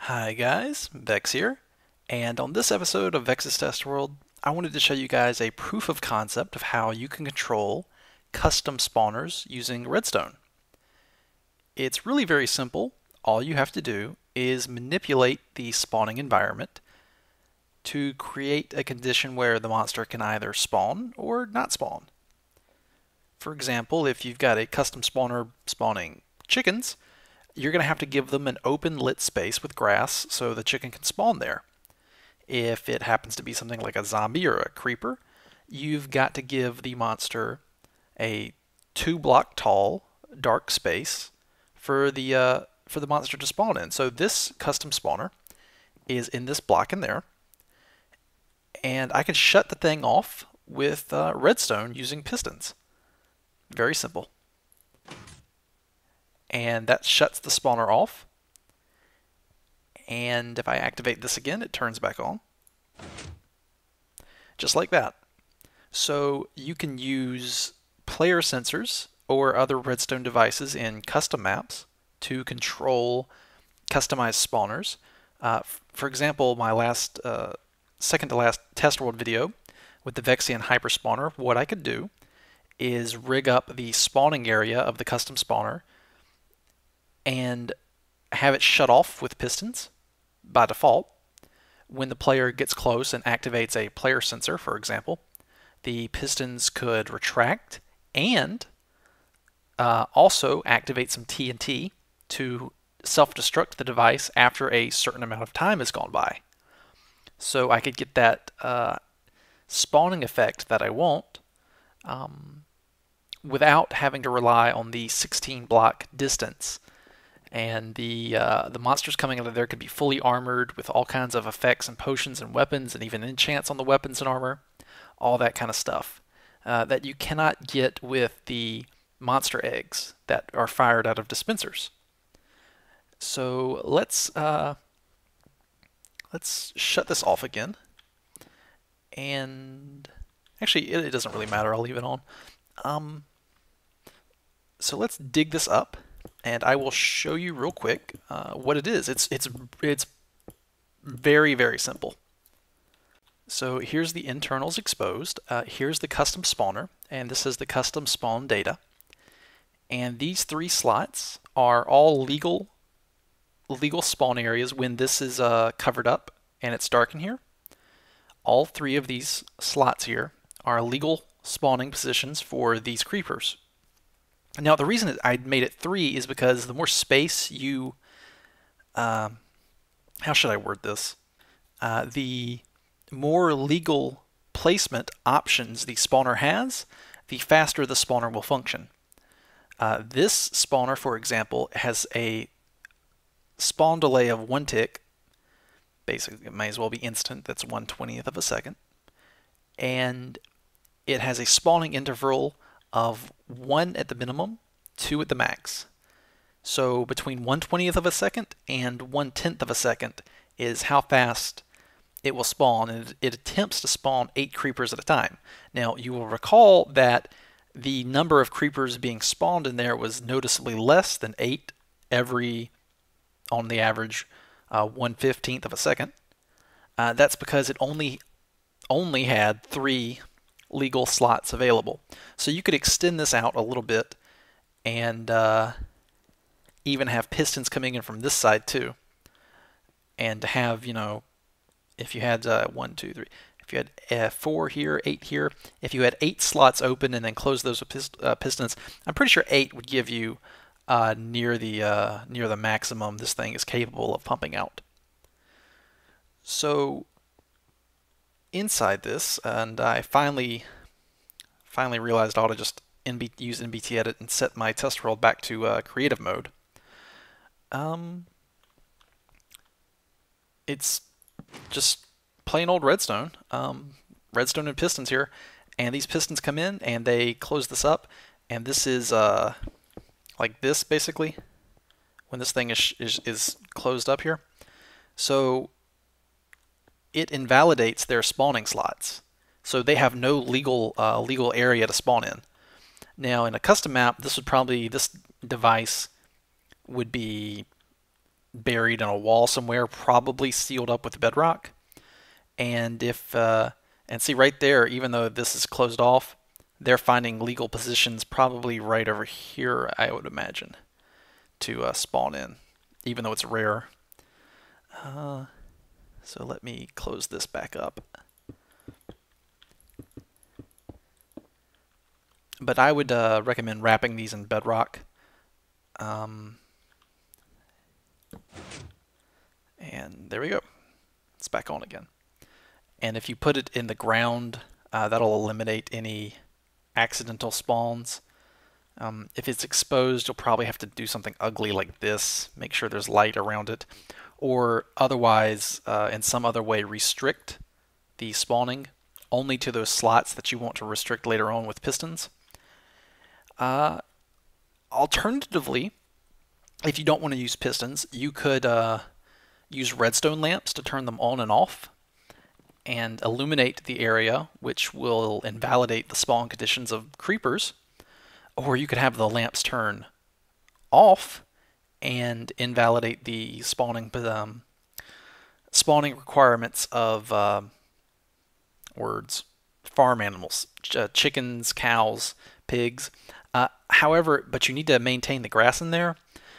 Hi guys, Vex here, and on this episode of Vex's Test World, I wanted to show you guys a proof of concept of how you can control custom spawners using Redstone. It's really very simple. All you have to do is manipulate the spawning environment to create a condition where the monster can either spawn or not spawn. For example, if you've got a custom spawner spawning chickens, you're going to have to give them an open lit space with grass so the chicken can spawn there. If it happens to be something like a zombie or a creeper, you've got to give the monster a 2 block tall dark space for the monster to spawn in. So this custom spawner is in this block in there, and I can shut the thing off with redstone using pistons. Very simple. And that shuts the spawner off. And if I activate this again, it turns back on. Just like that. So you can use player sensors or other redstone devices in custom maps to control customized spawners. For example, my second to last test world video with the Vexian hyper spawner, what I could do is rig up the spawning area of the custom spawner and have it shut off with pistons by default. When the player gets close and activates a player sensor, for example, the pistons could retract and also activate some TNT to self-destruct the device after a certain amount of time has gone by. So I could get that spawning effect that I want without having to rely on the 16-block distance. And the monsters coming out of there could be fully armored with all kinds of effects and potions and weapons and even enchants on the weapons and armor, all that kind of stuff that you cannot get with the monster eggs that are fired out of dispensers. So let's shut this off again. And actually, it doesn't really matter. I'll leave it on. So let's dig this up, and I will show you real quick what it is. It's very, very simple. So here's the internals exposed. Here's the custom spawner, and this is the custom spawn data. And these 3 slots are all legal spawn areas when this is covered up and it's dark in here. All 3 of these slots here are legal spawning positions for these creepers. Now, the reason I made it 3 is because the more space you, how should I word this? The more legal placement options the spawner has, the faster the spawner will function. This spawner, for example, has a spawn delay of 1 tick. Basically, it may as well be instant. That's 1/20th of a second. And it has a spawning interval of 1 at the minimum, 2 at the max. So between 1/20th of a second and 1/10th of a second is how fast it will spawn, and it attempts to spawn 8 creepers at a time. Now, you will recall that the number of creepers being spawned in there was noticeably less than 8 on the average 1/15th of a second. That's because it only had 3 legal slots available. So you could extend this out a little bit and even have pistons coming in from this side too. And to have, if you had 1, 2, 3, if you had 4 here, 8 here, if you had 8 slots open and then close those with pistons, I'm pretty sure 8 would give you near the maximum this thing is capable of pumping out. So inside this, and I finally realized I ought to just use NBT Edit and set my test world back to creative mode. It's just plain old redstone, redstone and pistons here, and these pistons come in and they close this up, and this is like this basically when this thing is closed up here. So it invalidates their spawning slots, so they have no legal area to spawn in. Now, in a custom map, this device would be buried in a wall somewhere, probably sealed up with bedrock. And and see right there, even though this is closed off, they're finding legal positions probably right over here, I would imagine, to spawn in, even though it's rare. So let me close this back up. But I would recommend wrapping these in bedrock. And there we go. It's back on again. And if you put it in the ground, that'll eliminate any accidental spawns. If it's exposed, you'll probably have to do something ugly like this, make sure there's light around it, or otherwise, in some other way, restrict the spawning only to those slots that you want to restrict later on with pistons. Alternatively, if you don't want to use pistons, you could use redstone lamps to turn them on and off and illuminate the area, which will invalidate the spawn conditions of creepers. Or you could have the lamps turn off and invalidate the spawning requirements of farm animals, chickens, cows, pigs. However, but you need to maintain the grass in there.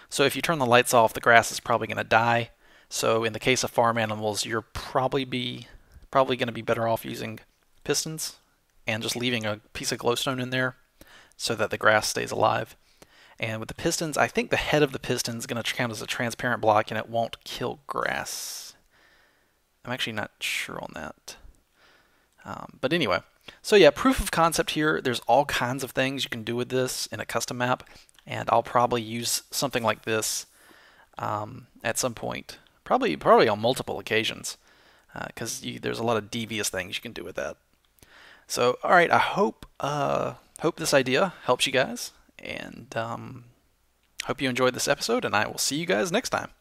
So if you turn the lights off, the grass is probably going to die. So in the case of farm animals, you're probably going to be better off using pistons and just leaving a piece of glowstone in there so that the grass stays alive. And with the pistons, I think the head of the piston is going to count as a transparent block and it won't kill grass. I'm actually not sure on that. But anyway, so yeah, proof of concept here. There's all kinds of things you can do with this in a custom map, and I'll probably use something like this at some point, probably on multiple occasions, because there's a lot of devious things you can do with that. So, all right, I hope this idea helps you guys, and hope you enjoyed this episode, and I will see you guys next time.